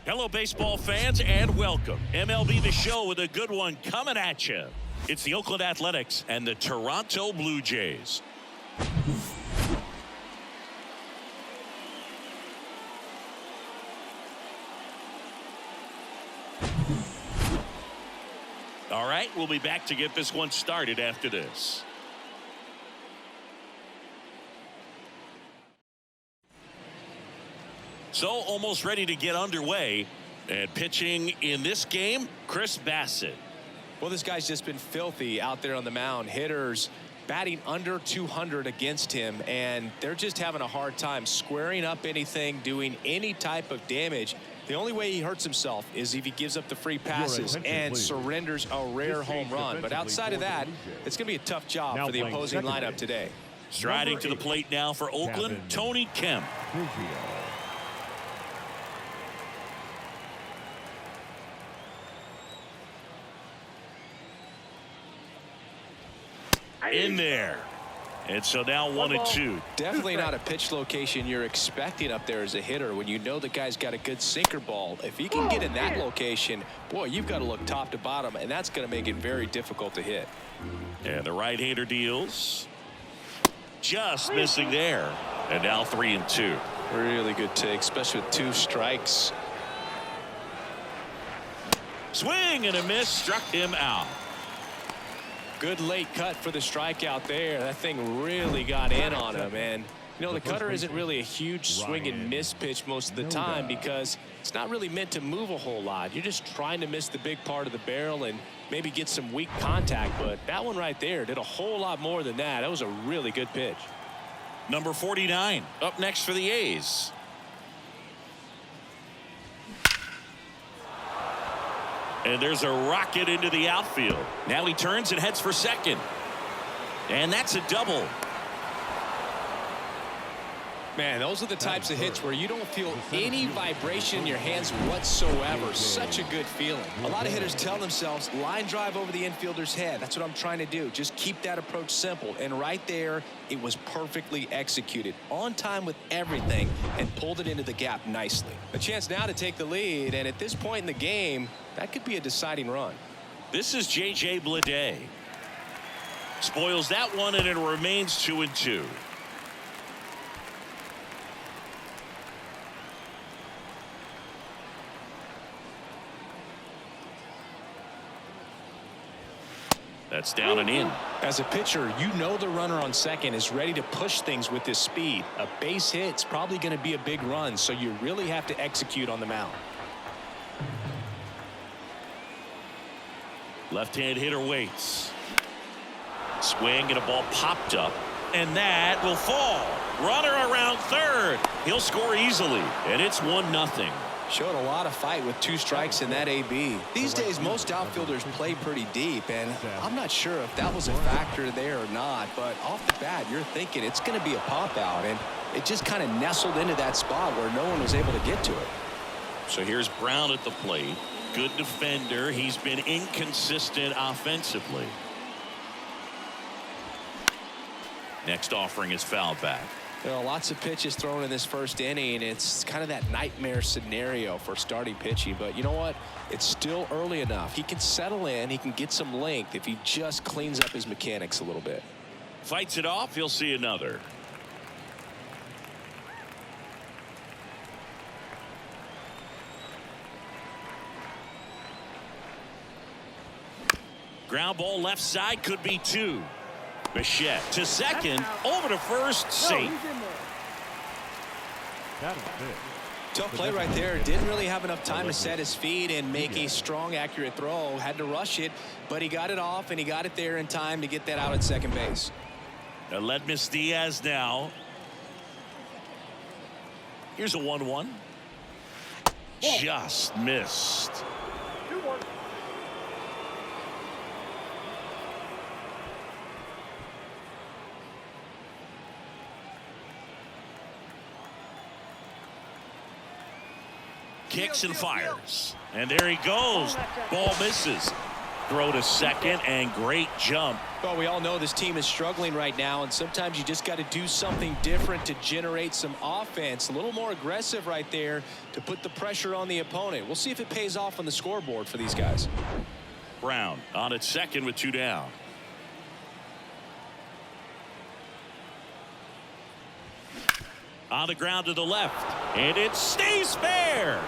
Hello, baseball fans, and welcome. MLB The Show with a good one coming at you. It's the Oakland Athletics and the Toronto Blue Jays. All right, we'll be back to get this one started after this. So almost ready to get underway, and pitching in this game, Chris Bassett. Well, this guy's just been filthy out there on the mound. Hitters batting under 200 against him, and they're just having a hard time squaring up anything, doing any type of damage. The only way he hurts himself is if he gives up the free passes and surrenders a rare home run. But outside of that, it's going to be a tough job for the opposing lineup today. Striding to the plate now for Oakland, Tony Kemp. In there. And so now 1-2. Definitely not a pitch location you're expecting up there as a hitter when you know the guy's got a good sinker ball. If he can get in that location, boy, you've got to look top to bottom, and that's going to make it very difficult to hit. And the right-hander deals. Just missing there. And now 3-2. Really good take, especially with 2 strikes. Swing and a miss, struck him out. Good late cut for the strikeout there. That thing really got in on him. And, you know, the cutter isn't really a huge swing and miss pitch most of the time because it's not really meant to move a whole lot. You're just trying to miss the big part of the barrel and maybe get some weak contact. But that one right there did a whole lot more than that. That was a really good pitch. Number 49 up next for the A's. And there's a rocket into the outfield. Now he turns and heads for second. And that's a double. Man, those are the types of hits where you don't feel any vibration in your hands whatsoever. Such a good feeling. A lot of hitters tell themselves, line drive over the infielder's head. That's what I'm trying to do. Just keep that approach simple. And right there, it was perfectly executed. On time with everything and pulled it into the gap nicely. A chance now to take the lead. And at this point in the game, that could be a deciding run. This is J.J. Bleday. Spoils that one, and it remains 2-2. That's down and in. As a pitcher, you know the runner on second is ready to push things with his speed. A base hit's probably going to be a big run, so you really have to execute on the mound. Left-hand hitter waits. Swing and a ball popped up, and that will fall. Runner around third. He'll score easily, and it's 1-0. Showed a lot of fight with 2 strikes in that AB. These days, most outfielders play pretty deep, and I'm not sure if that was a factor there or not, but off the bat, you're thinking it's going to be a pop-out, and it just kind of nestled into that spot where no one was able to get to it. So here's Brown at the plate. Good defender. He's been inconsistent offensively. Next offering is fouled back. There are lots of pitches thrown in this first inning. It's kind of that nightmare scenario for starting pitching. But you know what? It's still early enough. He can settle in. He can get some length if he just cleans up his mechanics a little bit. Fights it off. He'll see another. Ground ball left side, could be 2. Bichette to second, over to first, safe. Tough play right there. Didn't really have enough time to set his feet and make a strong, accurate throw. Had to rush it, but he got it off, and he got it there in time to get that out at second base. Aledmys Diaz now. Here's a 1-1. Just missed. 2-1. Kicks and fires. And there he goes. Ball misses. throw to second, and great jump. Well, we all know this team is struggling right now, and sometimes you just got to do something different to generate some offense. A little more aggressive right there to put the pressure on the opponent. We'll see if it pays off on the scoreboard for these guys. Brown on at second with 2 down. On the ground to the left, and it stays fair.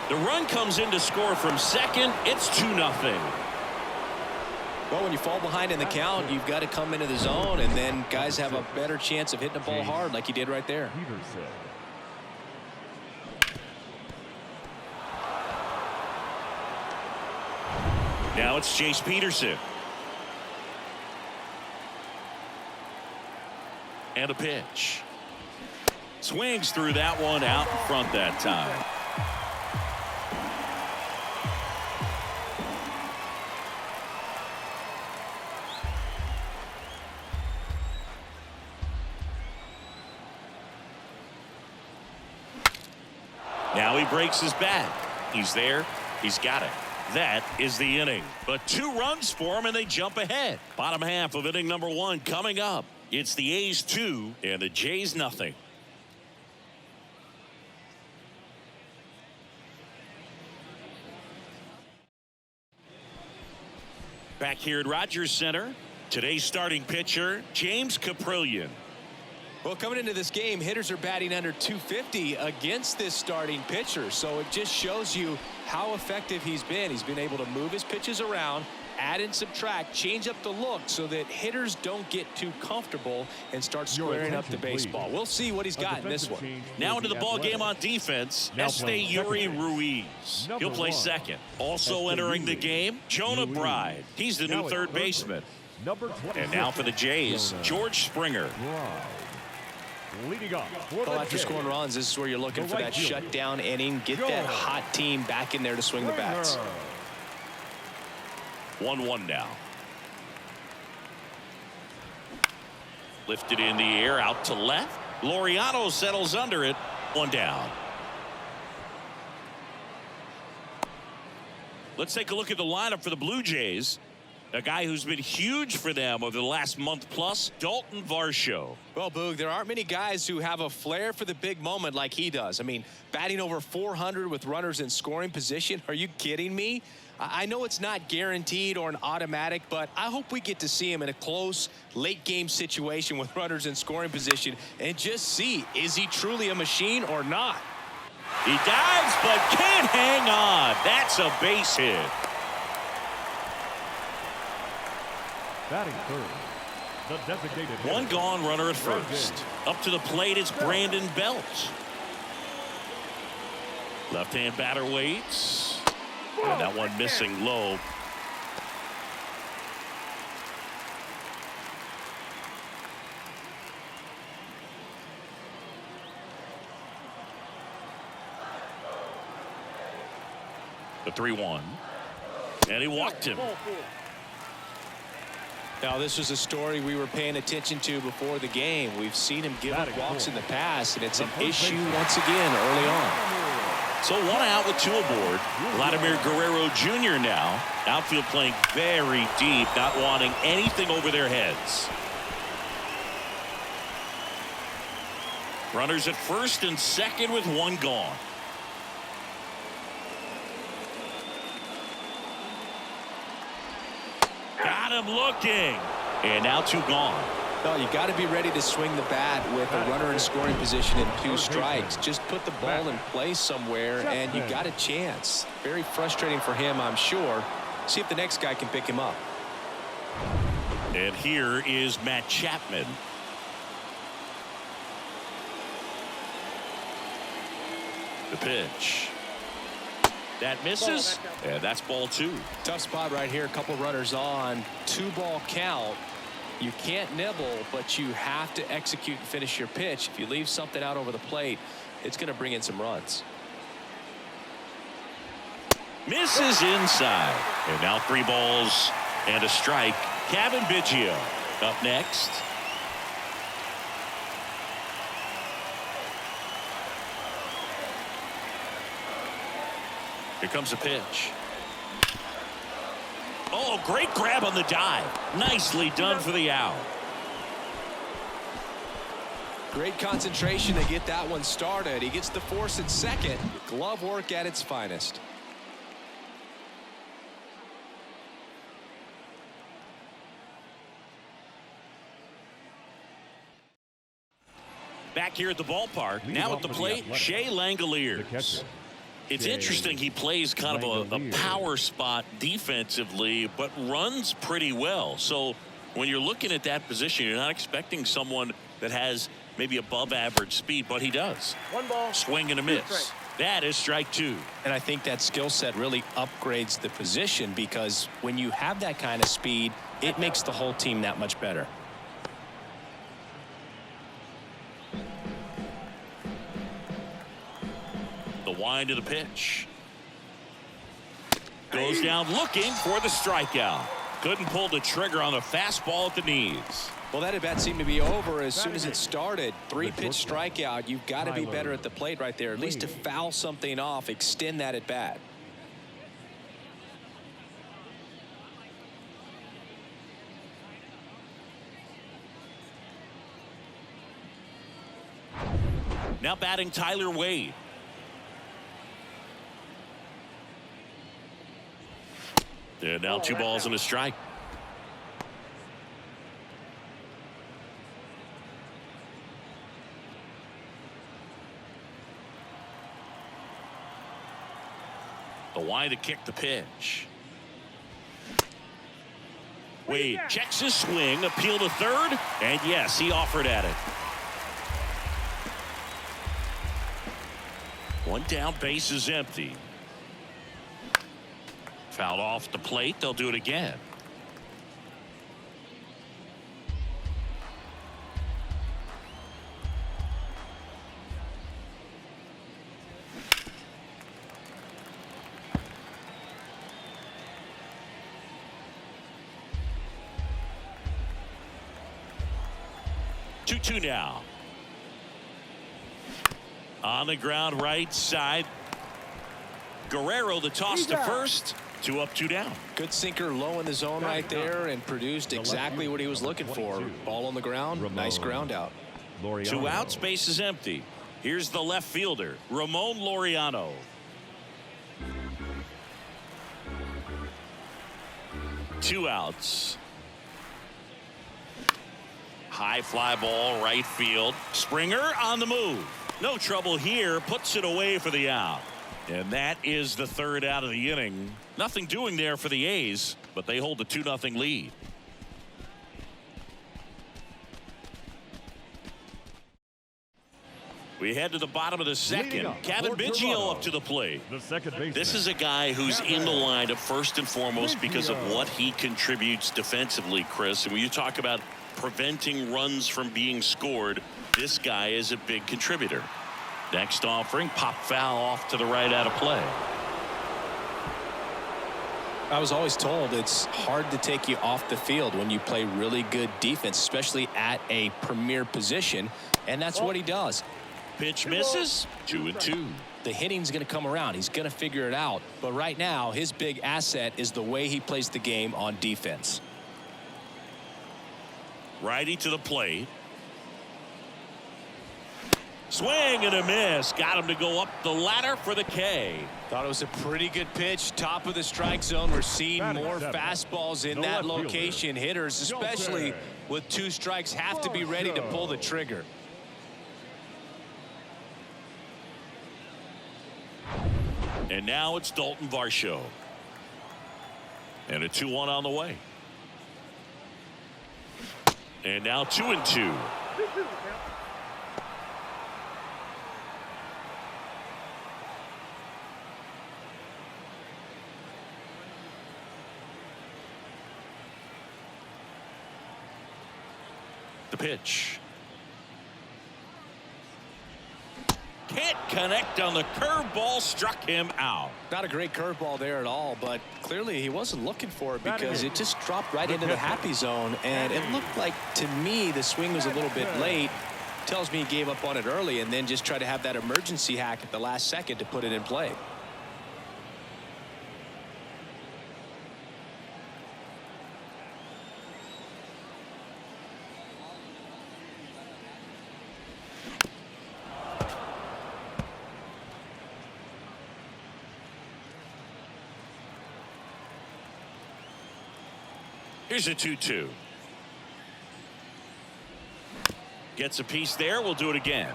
The run comes in to score from second. It's 2-0. Well, when you fall behind in the count, you've got to come into the zone, and then guys have a better chance of hitting the ball hard like he did right there. Now it's Chase Peterson. And a pitch. Swings through that one out in front that time. Now he breaks his back. He's there. He's got it. That is the inning. But 2 runs for him, and they jump ahead. Bottom half of inning number 1 coming up. It's the A's 2 and the Jays nothing. Back here at Rogers Center, today's starting pitcher, James Caprillion. Well, coming into this game, hitters are batting under 250 against this starting pitcher. So it just shows you how effective he's been. He's been able to move his pitches around, add and subtract, change up the look so that hitters don't get too comfortable and start squaring up the baseball. We'll see what he's got in this one. Now into the ball game on defense, Yuri Ruiz. He'll play second. Also entering the game, Jonah Bride. He's the new third baseman. And now for the Jays, George Springer. Leading off well, after scoring runs, this is where you're looking for that shutdown inning. Get that hot team back in there to swing the bats. 1-1 now. Lifted in the air out to left. Laureano settles under it. 1 down. Let's take a look at the lineup for the Blue Jays. A guy who's been huge for them over the last month plus, Dalton Varsho. Well, Boog, there aren't many guys who have a flair for the big moment like he does. I mean, batting over 400 with runners in scoring position. Are you kidding me? I know it's not guaranteed or an automatic, but I hope we get to see him in a close late game situation with runners in scoring position and just see, is he truly a machine or not? He dives but can't hang on. That's a base hit. Batting third, the designated hitter. 1 gone, runner at first. Up to the plate, it's Brandon Belt. Left-hand batter waits. And that one missing low. The 3-1. And he walked him. Now, this was a story we were paying attention to before the game. We've seen him give up walks in the past, and it's an issue once again early on. So 1 out with 2 aboard. Vladimir Guerrero Jr. now. Outfield playing very deep, not wanting anything over their heads. Runners at first and second with 1 gone. Got him looking. And now 2 gone. Well, you got to be ready to swing the bat with a runner in scoring position and 2 strikes. Just put the ball in place somewhere and you got a chance. Very frustrating for him, I'm sure. See if the next guy can pick him up. And here is Matt Chapman. The pitch. That misses, and that's ball 2. Tough spot right here. A couple runners on. 2-ball count. You can't nibble, but you have to execute and finish your pitch. If you leave something out over the plate, it's going to bring in some runs. Misses inside. And now 3 balls and a strike. Kevin Bichette up next. Here comes a pitch. Oh, great grab on the dive. Nicely done for the out. Great concentration to get that one started. He gets the force at second. Glove work at its finest. Back here at the ballpark, now at the plate, Shea Langoliers. It's interesting he plays kind of a power spot defensively, but runs pretty well. So when you're looking at that position, you're not expecting someone that has maybe above average speed, but he does. One ball. Swing and a miss. That is strike two. And I think that skill set really upgrades the position, because when you have that kind of speed, it makes the whole team that much better. The wind of the pitch. Goes down looking for the strikeout. Couldn't pull the trigger on the fastball at the knees. Well, that at bat seemed to be over as soon as it started. 3-pitch strikeout. You've got to be better at the plate right there, at least to foul something off, extend that at bat. Now batting Tyler Wade. And now 2 balls and a strike. The wind to kick the pitch. Wade checks his swing, appeal to third, and yes, he offered at it. 1 down, base is empty. Fouled off the plate. They'll do it again. Two now. On the ground, right side. Guerrero, the toss to first. 2 up, 2 down. Good sinker low in the zone right there, and produced exactly what he was looking for. Ball on the ground, nice ground out. 2 outs, base is empty. Here's the left fielder, Ramon Laureano. Two outs. High fly ball, right field. Springer on the move. No trouble here, puts it away for the out. And that is the 3rd out of the inning. Nothing doing there for the A's, but they hold a 2-0 lead. We head to the bottom of the second. Kevin Bichette up to the plate. This is a guy who's in the lineup first and foremost because of what he contributes defensively, Chris. And when you talk about preventing runs from being scored, this guy is a big contributor. Next offering, pop foul off to the right, out of play. I was always told it's hard to take you off the field when you play really good defense, especially at a premier position, and that's what he does. Pitch misses. 2-2. The hitting's going to come around. He's going to figure it out. But right now, his big asset is the way he plays the game on defense. Righty to the plate. Swing and a miss. Got him to go up the ladder for the K. Thought it was a pretty good pitch. Top of the strike zone. We're seeing more fastballs in that location. Hitters, especially with 2 strikes, have to be ready to pull the trigger. And now it's Dalton Varsho. And a 2-1 on the way. And now 2-2. The pitch. Can't connect on the curveball, struck him out. Not a great curveball there at all, but clearly he wasn't looking for it because it just dropped right into the happy zone, and it looked like, to me, the swing was a little bit late. Tells me he gave up on it early and then just tried to have that emergency hack at the last second to put it in play. Here's a 2-2. Gets a piece there. We'll do it again.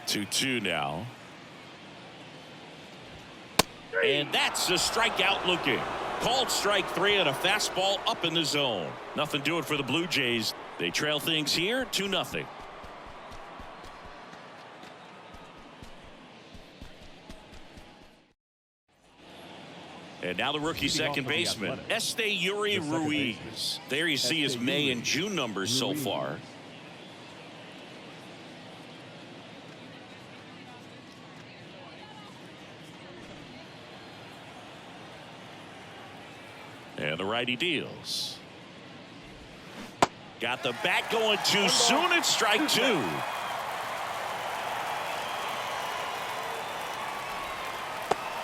Two now. And that's a strikeout looking. Called strike 3 and a fastball up in the zone. Nothing doing for the Blue Jays. They trail things here 2-0. And now the rookie second baseman, Yuri Ruiz. There you see his May and June numbers so far. And the righty deals. Got the bat going too soon. It's strike 2.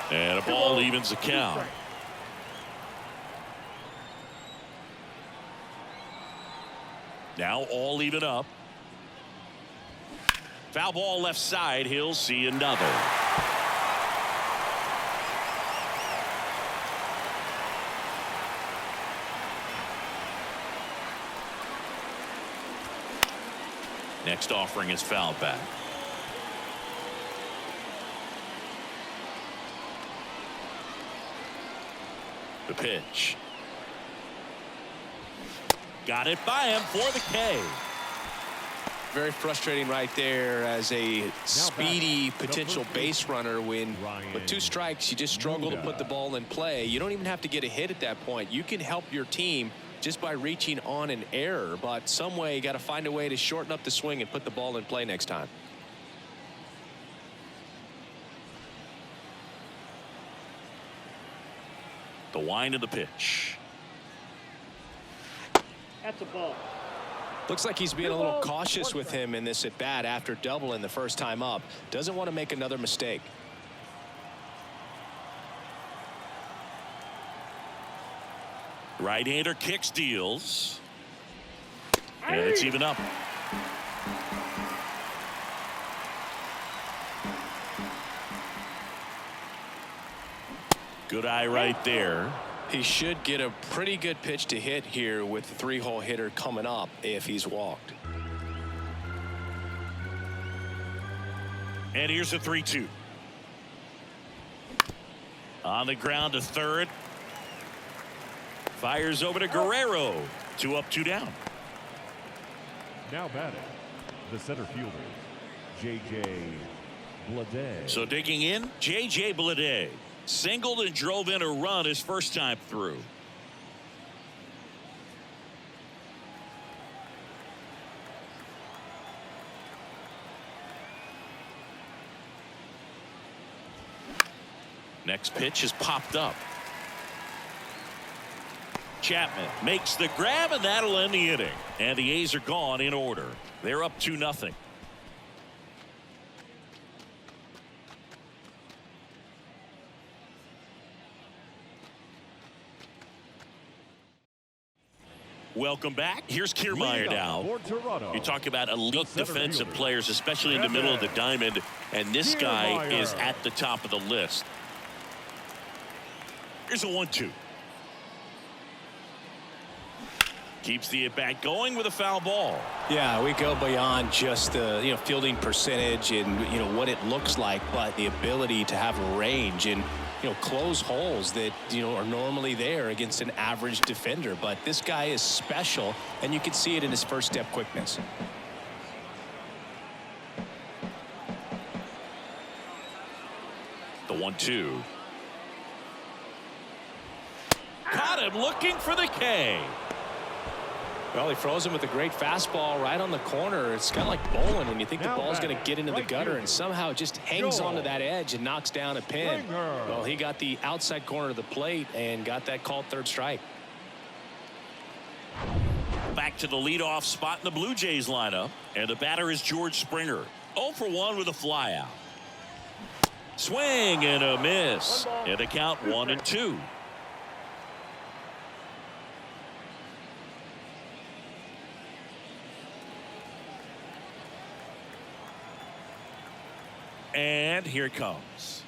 And a ball evens the count. Now all even up. Foul ball left side. He'll see another. Next offering is fouled back. The pitch. Got it by him for the K. Very frustrating right there as a speedy potential base runner when with 2 strikes you just struggle to put the ball in play. You don't even have to get a hit at that point. You can help your team just by reaching on an error, but some way you got to find a way to shorten up the swing and put the ball in play next time. The wind of the pitch. That's a ball. Looks like he's being a little cautious with him in this at bat after doubling the first time up. Doesn't want to make another mistake. Right-hander kicks, deals. And it's even up. Good eye right there. He should get a pretty good pitch to hit here with the 3-hole hitter coming up if he's walked. And here's a 3-2. On the ground to third. Fires over to Guerrero. 2 up, 2 down. Now batting, the center fielder, J.J. Bleday. So digging in, J.J. Bleday. Singled and drove in a run his first time through. Next pitch is popped up. Chapman makes the grab, and that'll end the inning. And the A's are gone in order. They're up 2-0. Welcome back. Here's Kiermaier now. You talk about elite defensive players, especially in the middle of the diamond, and this guy is at the top of the list. Here's a 1-2. Keeps the at-bat going with a foul ball. Yeah, we go beyond just the fielding percentage and what it looks like, but the ability to have range and close holes that are normally there against an average defender. But this guy is special, and you can see it in his first step quickness. The 1-2. Caught him looking for the K. Well, he froze him with a great fastball right on the corner. It's kind of like bowling when you think the ball's going to get into the gutter and somehow it just hangs onto that edge and knocks down a pin. Well, he got the outside corner of the plate and got that called third strike. Back to the leadoff spot in the Blue Jays lineup, and the batter is George Springer. 0 for 1 with a flyout. Swing and a miss. And the count 1-2. and here it comes.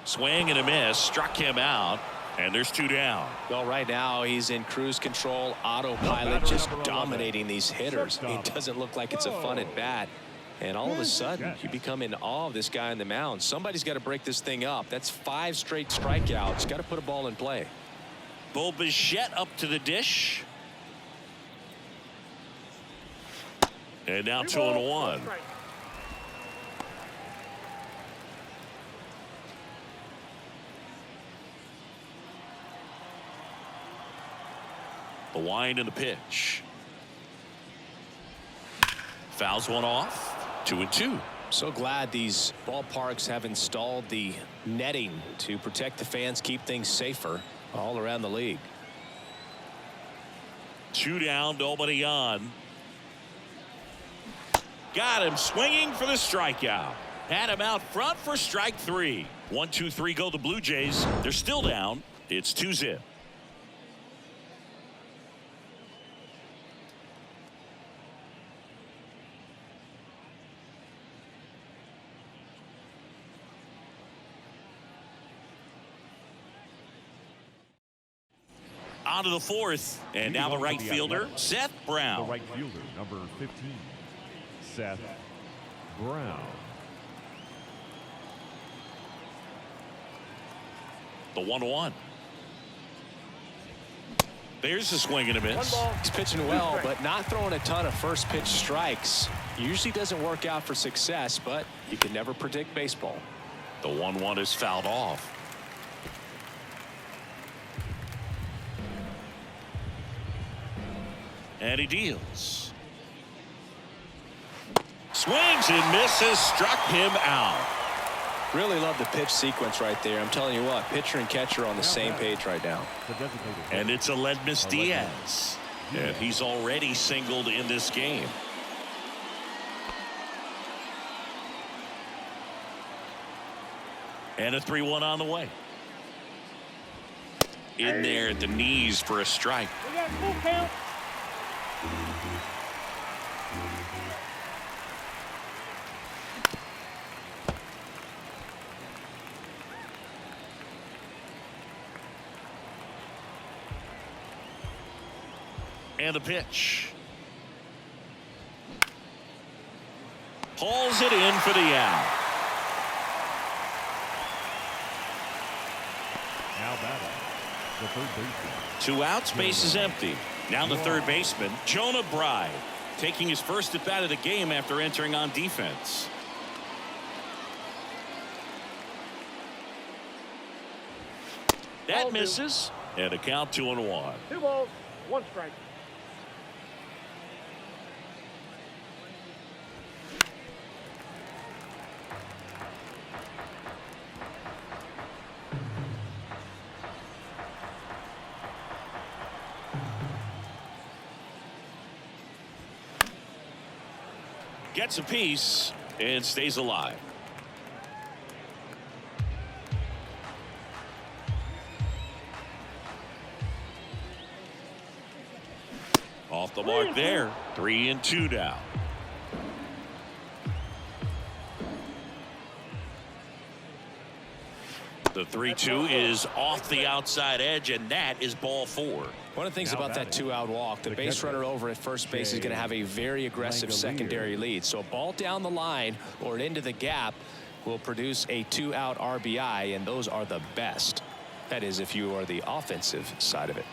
Swing and a miss, struck him out, and there's 2 down. Well, right now he's in cruise control, autopilot, just dominating these hitters. It doesn't look like it's a fun at bat. And all of a sudden, you become in awe of this guy on the mound. Somebody's got to break this thing up. That's 5 straight strikeouts. Got to put a ball in play. Bichette up to the dish. And now 2-1. The wind and the pitch. Fouls one off. 2-2. So glad these ballparks have installed the netting to protect the fans, keep things safer all around the league. 2 down, nobody on. Got him swinging for the strikeout. Had him out front for strike 3. 1, 2, 3 go the Blue Jays. They're still down. It's 2-0. On to the 4th, and now the right fielder, Seth Brown. The right fielder, number 15, Seth Brown. The 1-1. There's a swing and a miss. He's pitching well, but not throwing a ton of first pitch strikes. Usually doesn't work out for success, but you can never predict baseball. The 1-1 is fouled off. And he deals. Swings and misses, struck him out. Really love the pitch sequence right there. I'm telling you what, pitcher and catcher on the same page right now. And it's Aledmys Diaz. And he's already singled in this game. And a 3-1 on the way. In there at the knees for a strike. We got full count. And the pitch. Hauls it in for the out. Now batting, the third baseman. 2 outs, base is empty. Now the third baseman, Jonah Bride, taking his first at bat of the game after entering on defense. That misses, and a count 2-1. 2 balls, 1 strike. Gets a piece and stays alive. Off the mark there. 3-2 down. The 3-2 is off the outside edge, and that is ball 4. One of the things Now about that batting, 2-out walk, the base runner over at first base is going to have a very aggressive secondary lead. So a ball down the line or into the gap will produce a 2-out RBI, and those are the best. That is, if you are the offensive side of it.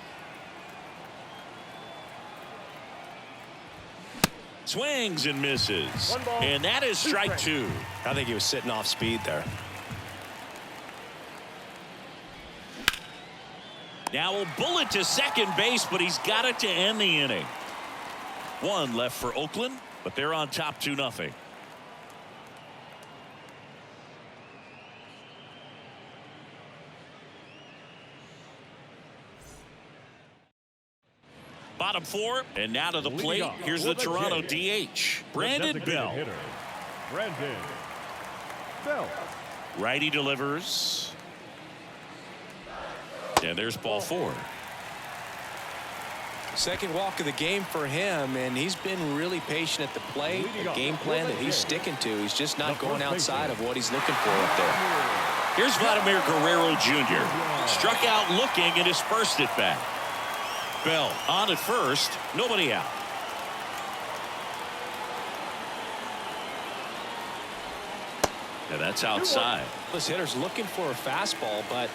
Swings and misses. And that is strike 2. I think he was sitting off speed there. Now a bullet to second base, but he's got it to end the inning. 1 left for Oakland, but they're on top 2-0. Bottom 4, and now to the plate. Here's the Toronto DH, Brandon Bell. Brandon Bell. Righty delivers. And there's ball 4. Second walk of the game for him, and he's been really patient at the plate. A game plan that he's sticking to. He's just not going outside of what he's looking for up there. Here's Vladimir Guerrero Jr. Struck out looking at his first at bat. Bell on at first, nobody out. Yeah, that's outside. This hitter's looking for a fastball, but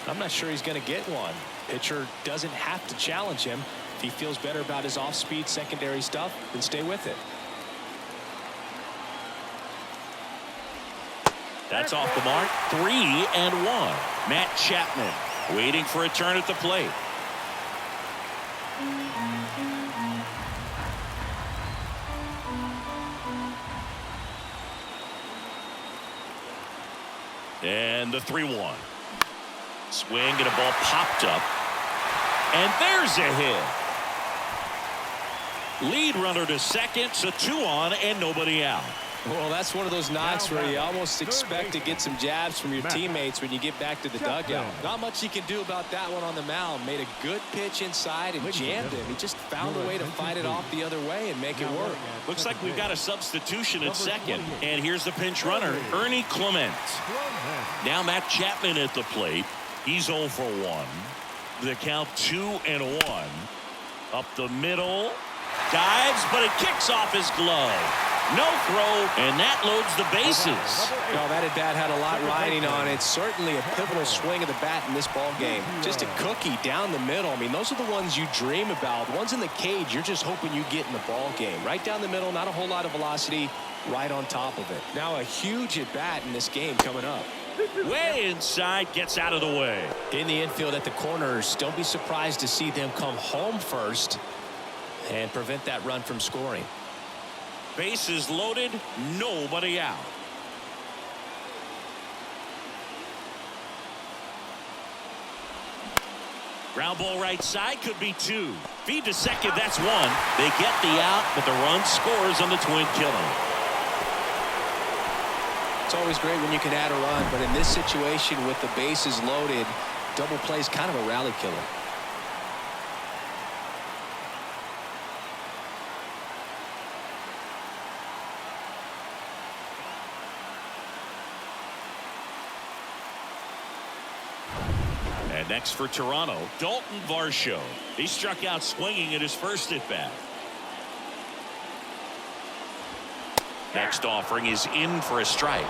I'm not sure he's going to get one. Pitcher doesn't have to challenge him. If he feels better about his off-speed secondary stuff, then stay with it. That's off the mark. 3-1. Matt Chapman waiting for a turn at the plate. And the 3-1. Swing and a ball popped up. And there's a hit. Lead runner to second, so 2 on and nobody out. Well, that's one of those knocks where you almost expect to get some jabs from your teammates when you get back to the dugout. Not much he can do about that one on the mound. Made a good pitch inside and jammed him. He just found a way to fight it off the other way and make it work. Looks like we've got a substitution at second. And here's the pinch runner, Ernie Clement. Now Matt Chapman at the plate. He's 0 for 1. The count 2-1. Up the middle. Dives, but it kicks off his glove. No throw, and that loads the bases. Well, that at bat had a lot riding on it. Certainly a pivotal swing of the bat in this ball game. Just a cookie down the middle. I mean, those are the ones you dream about. The ones in the cage, you're just hoping you get in the ball game. Right down the middle, not a whole lot of velocity, right on top of it. Now a huge at bat in this game coming up. Way inside, gets out of the way. In the infield at the corners, don't be surprised to see them come home first and prevent that run from scoring. Bases loaded, nobody out. Ground ball right side, could be 2. Feed to second, that's 1. They get the out, but the run scores on the twin killer. It's always great when you can add a run, but in this situation with the bases loaded, double play is kind of a rally killer. And next for Toronto, Dalton Varsho. He struck out swinging at his first at bat. Next offering is in for a strike.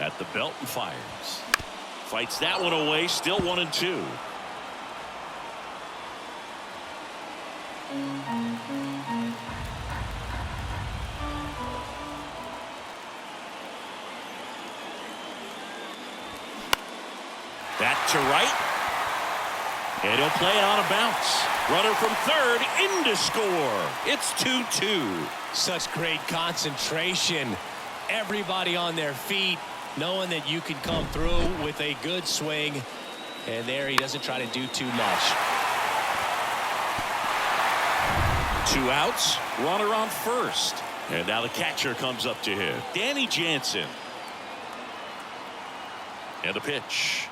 At the belt and fires. Fights that one away, still 1-2. Back to right. And he'll play it on a bounce. Runner from third in to score. It's 2-2. Such great concentration. Everybody on their feet, knowing that you can come through with a good swing. And there he doesn't try to do too much. 2 outs. Runner on first. And now the catcher comes up to hit. Danny Jansen. And the pitch.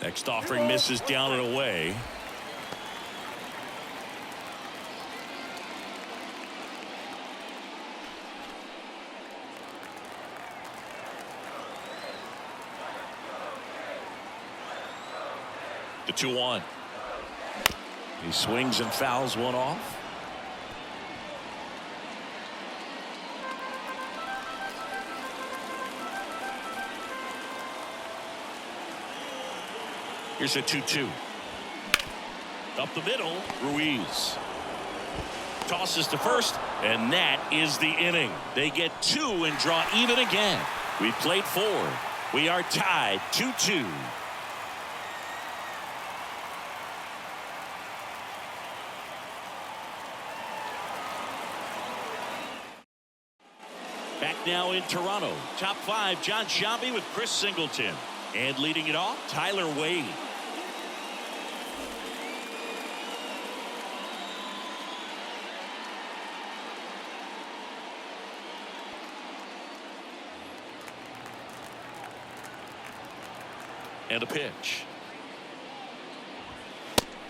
Next offering misses down and away. The 2-1. He swings and fouls one off. Here's a 2-2. Up the middle, Ruiz. Tosses to first, and that is the inning. They get 2 and draw even again. We played 4. We are tied 2-2. Back now in Toronto. Top 5, John Shambi with Chris Singleton. And leading it off, Tyler Wade. And a pitch.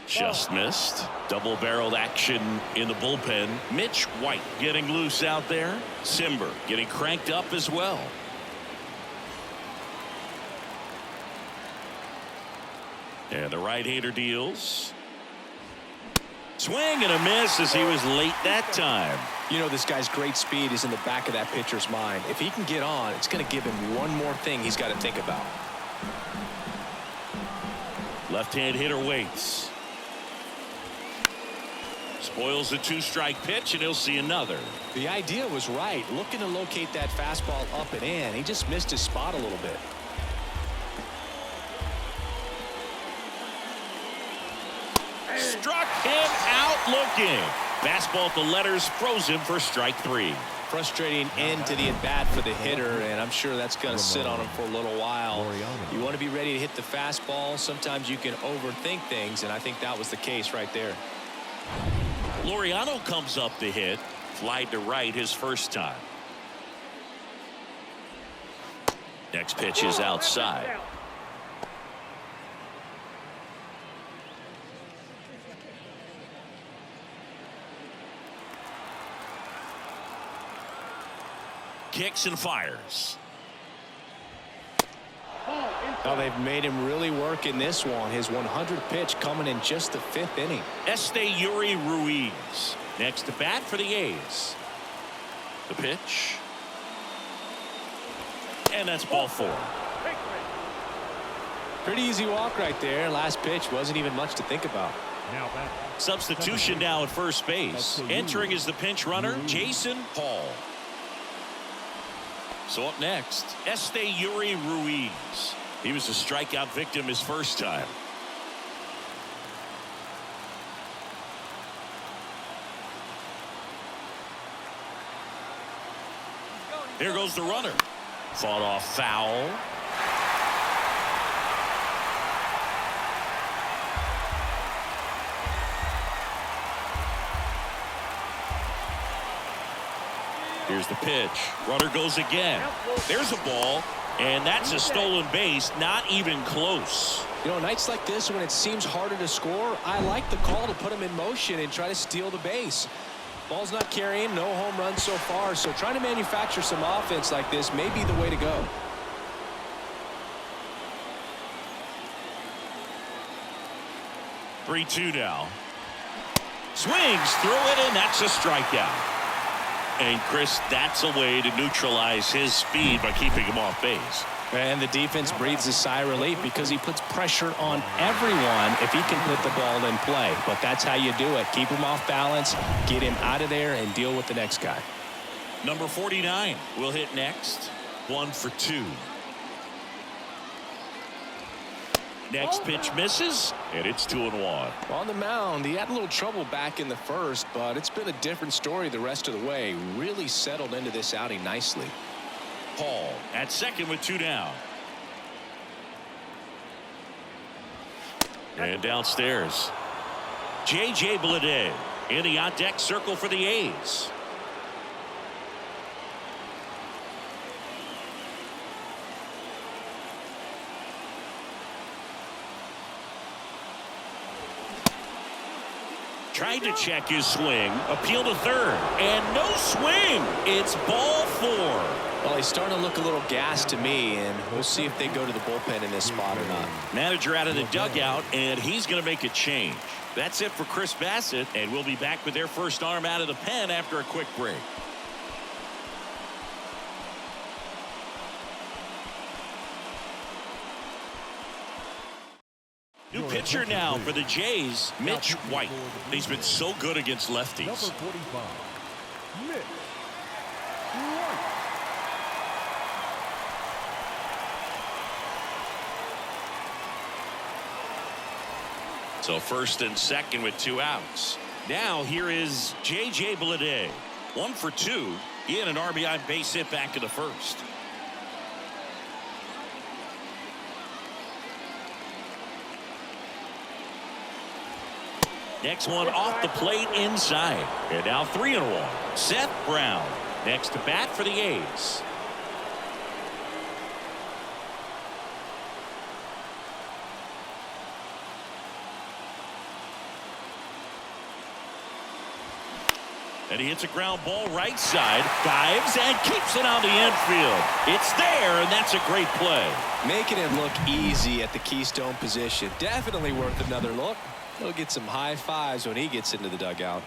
Just missed. Double-barreled action in the bullpen. Mitch White getting loose out there. Simber getting cranked up as well. And the right-hander deals. Swing and a miss as he was late that time. You know, this guy's great speed is in the back of that pitcher's mind. If he can get on, it's going to give him one more thing he's got to think about. Left-hand hitter waits. Spoils the two-strike pitch, and he'll see another. The idea was right. Looking to locate that fastball up and in. He just missed his spot a little bit. Struck him out looking. Fastball at the letters, froze him for strike 3. Frustrating end to the at-bat for the hitter, and I'm sure that's going to sit on him for a little while. You want to be ready to hit the fastball. Sometimes you can overthink things, and I think that was the case right there. Laureano comes up to hit. Flied to right his first time. Next pitch is outside. Kicks and fires. Well, they've made him really work in this one. His 100th pitch coming in just the 5th inning. Yuri Ruiz next to bat for the A's. The pitch. And that's ball 4. Pretty easy walk right there. Last pitch wasn't even much to think about. Now back. Substitution now at first base. Entering is the pinch runner, Jason Hall. So up next, Yuri Ruiz. He was a strikeout victim his first time. Here goes the runner. Fought off foul. Here's the pitch. Runner goes again. There's a ball, and that's a stolen base. Not even close. You know, nights like this when it seems harder to score, I like the call to put him in motion and try to steal the base. Ball's not carrying, no home runs so far, so trying to manufacture some offense like this may be the way to go. Three-two now. Swings through it, and that's a strikeout. And Chris, that's a way to neutralize his speed by keeping him off base. And the defense breathes a sigh of relief because he puts pressure on everyone if he can put the ball in play. But that's how you do it. Keep him off balance, get him out of there, and deal with the next guy. Number 49 will hit next. 1 for 2. Next pitch misses, and it's 2-1. On the mound, he had a little trouble back in the first, but it's been a different story the rest of the way. Really settled into this outing nicely. Hall at second with 2 down. And downstairs, J.J. Bleday in the on-deck circle for the A's. Tried to check his swing, appeal to third, and no swing. It's ball 4. Well, he's starting to look a little gassed to me, and we'll see if they go to the bullpen in this spot or not. Manager out of the dugout, and he's going to make a change. That's it for Chris Bassett, and we'll be back with their first arm out of the pen after a quick break. New pitcher now for the Jays, Mitch White. He's been so good against lefties. Number 45, Mitch White. So first and second with 2 outs. Now here is J.J. Bleday. 1 for 2. He had an RBI base hit back in the first. Next one off the plate inside. And now 3-1. Seth Brown next to bat for the A's. And he hits a ground ball right side, dives, and keeps it on the infield. It's there, and that's a great play. Making it look easy at the keystone position. Definitely worth another look. He'll get some high fives when he gets into the dugout.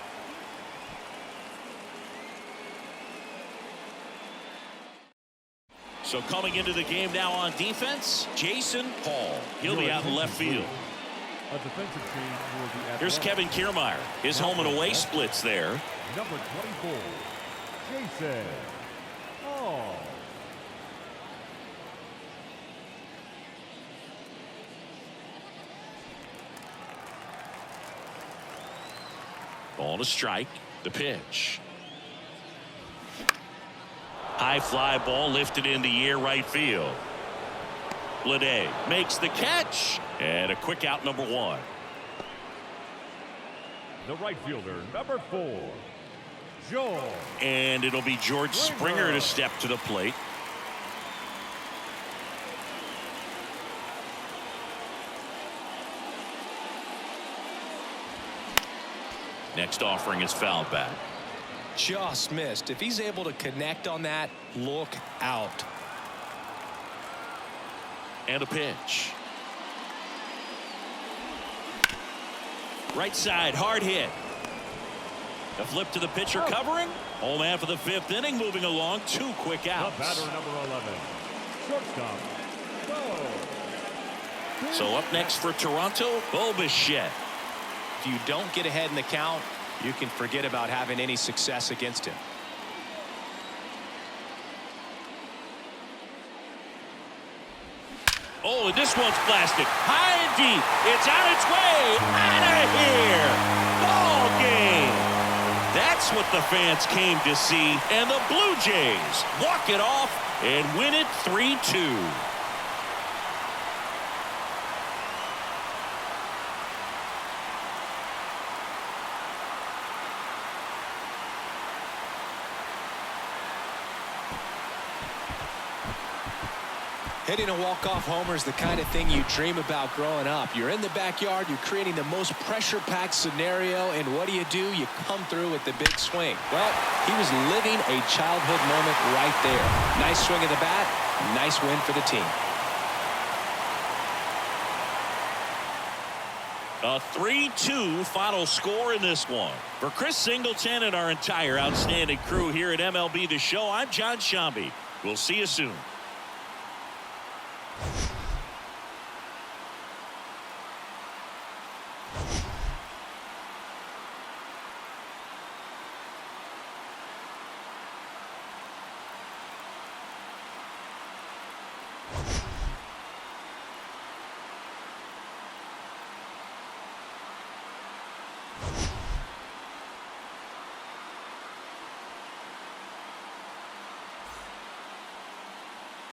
So coming into the game now on defense, Jason Hall. He'll be out in left field. A defensive change for the Here's Kevin Kiermaier. His home and away splits there. Number 24, Jason Hall. Ball to strike. The pitch. High fly ball lifted in the air right field. Lede makes the catch. And a quick out, number 1. The right fielder, number 4, George. And it'll be George Springer to step to the plate. Next offering is fouled back. Just missed. If he's able to connect on that, look out. And a pitch. Right side, hard hit. The flip to the pitcher covering. Home half of the 5th inning, moving along. 2 quick outs. The batter, number 11, shortstop, Bo. So up next for Toronto, Bichette. If you don't get ahead in the count, you can forget about having any success against him. Oh, and this one's blasted. High and deep. It's on its way. Out of here. Ball game. That's what the fans came to see. And the Blue Jays walk it off and win it 3-2. Hitting a walk-off homer is the kind of thing you dream about growing up. You're in the backyard, you're creating the most pressure-packed scenario, and what do? You come through with the big swing. Well, he was living a childhood moment right there. Nice swing of the bat, nice win for the team. A 3-2 final score in this one. For Chris Singleton and our entire outstanding crew here at MLB The Show, I'm John Shambi. We'll see you soon.